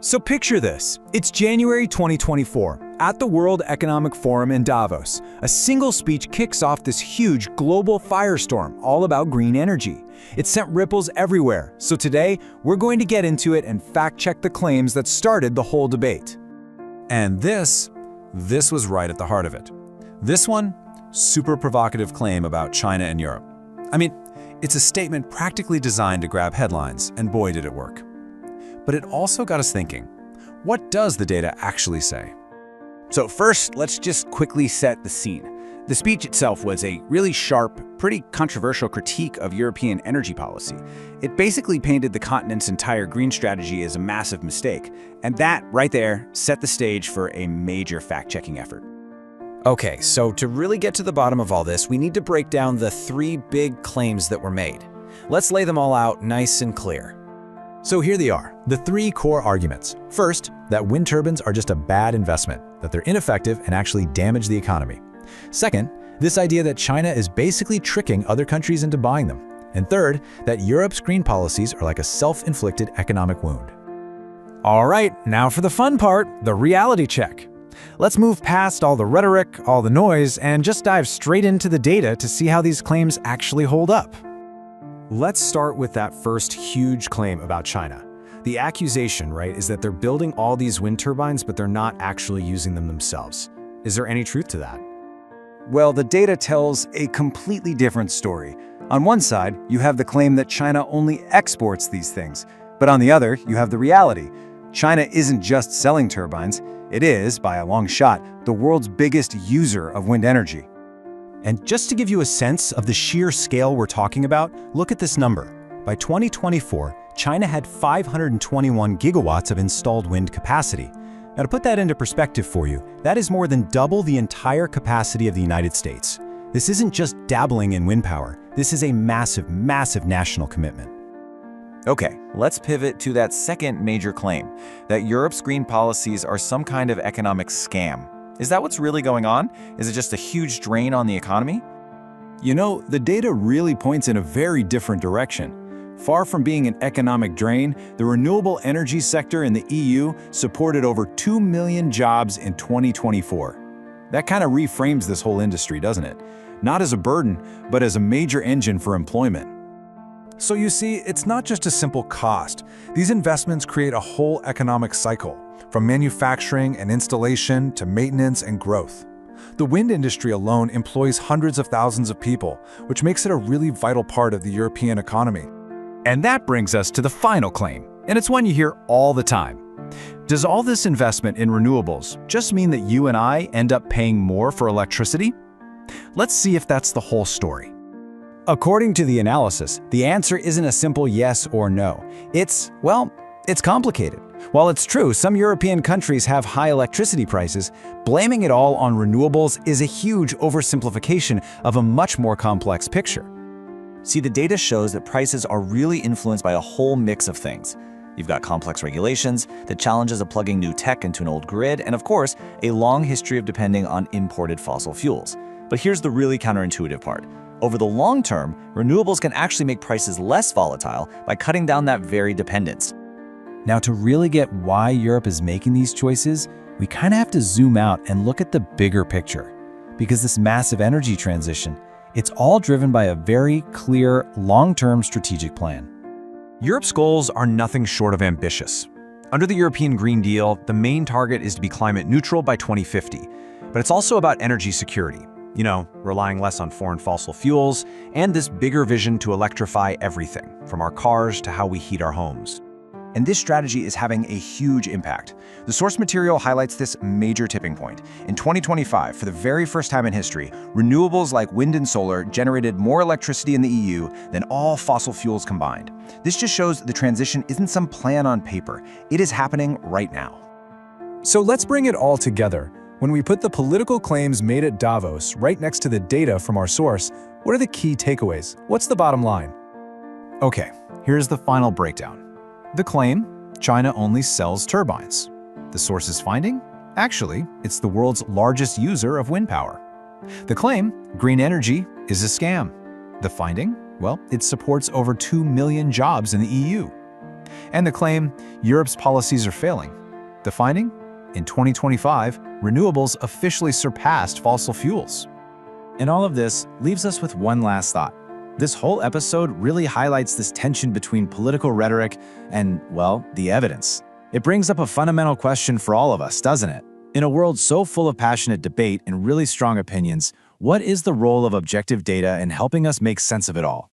So picture this. It's January 2024. At the World Economic Forum in Davos, a single speech kicks off this huge global firestorm all about green energy. It sent ripples everywhere, so today we're going to get into it and fact-check the claims that started the whole debate. And this was right at the heart of it. This one, super provocative claim about China and Europe. I mean, it's a statement practically designed to grab headlines, and boy did it work. But it also got us thinking, what does the data actually say? So first, let's just quickly set the scene. The speech itself was a really sharp, pretty controversial critique of European energy policy. It basically painted the continent's entire green strategy as a massive mistake, and that, right there, set the stage for a major fact-checking effort. Okay, so to really get to the bottom of all this, we need to break down the three big claims that were made. Let's lay them all out nice and clear. So here they are, the three core arguments. First, that wind turbines are just a bad investment, that they're ineffective and actually damage the economy. Second, this idea that China is basically tricking other countries into buying them. And third, that Europe's green policies are like a self-inflicted economic wound. All right, now for the fun part, the reality check. Let's move past all the rhetoric, all the noise, and just dive straight into the data to see how these claims actually hold up. Let's start with that first huge claim about China. The accusation, right, is that they're building all these wind turbines, but they're not actually using them themselves. Is there any truth to that? Well, the data tells a completely different story. On one side, you have the claim that China only exports these things. But on the other, you have the reality. China isn't just selling turbines. It is, by a long shot, the world's biggest user of wind energy. And just to give you a sense of the sheer scale we're talking about, look at this number. By 2024, China had 521 gigawatts of installed wind capacity. Now, to put that into perspective for you, that is more than double the entire capacity of the United States. This isn't just dabbling in wind power. This is a massive, massive national commitment. Okay, let's pivot to that second major claim, that Europe's green policies are some kind of economic scam. Is that what's really going on? Is it just a huge drain on the economy? You know, the data really points in a very different direction. Far from being an economic drain, the renewable energy sector in the EU supported over 2 million jobs in 2024. That kind of reframes this whole industry, doesn't it? Not as a burden, but as a major engine for employment. So you see, it's not just a simple cost. These investments create a whole economic cycle, from manufacturing and installation to maintenance and growth. The wind industry alone employs hundreds of thousands of people, which makes it a really vital part of the European economy. And that brings us to the final claim, and it's one you hear all the time. Does all this investment in renewables just mean that you and I end up paying more for electricity? Let's see if that's the whole story. According to the analysis, the answer isn't a simple yes or no. It's complicated. While it's true, some European countries have high electricity prices, blaming it all on renewables is a huge oversimplification of a much more complex picture. See, the data shows that prices are really influenced by a whole mix of things. You've got complex regulations, the challenges of plugging new tech into an old grid, and of course, a long history of depending on imported fossil fuels. But here's the really counterintuitive part. Over the long term, renewables can actually make prices less volatile by cutting down that very dependence. Now, to really get why Europe is making these choices, we kind of have to zoom out and look at the bigger picture. Because this massive energy transition, it's all driven by a very clear, long-term strategic plan. Europe's goals are nothing short of ambitious. Under the European Green Deal, the main target is to be climate neutral by 2050. But it's also about energy security. You know, relying less on foreign fossil fuels, and this bigger vision to electrify everything, from our cars to how we heat our homes. And this strategy is having a huge impact. The source material highlights this major tipping point. In 2025, for the very first time in history, renewables like wind and solar generated more electricity in the EU than all fossil fuels combined. This just shows the transition isn't some plan on paper. It is happening right now. So let's bring it all together. When we put the political claims made at Davos right next to the data from our source, what are the key takeaways? What's the bottom line? Okay, here's the final breakdown. The claim, China only sells turbines. The source's finding? Actually, it's the world's largest user of wind power. The claim, green energy, is a scam. The finding? Well, it supports over 2 million jobs in the EU. And the claim, Europe's policies are failing. The finding? In 2025, renewables officially surpassed fossil fuels. And all of this leaves us with one last thought. This whole episode really highlights this tension between political rhetoric and, well, the evidence. It brings up a fundamental question for all of us, doesn't it? In a world so full of passionate debate and really strong opinions, what is the role of objective data in helping us make sense of it all?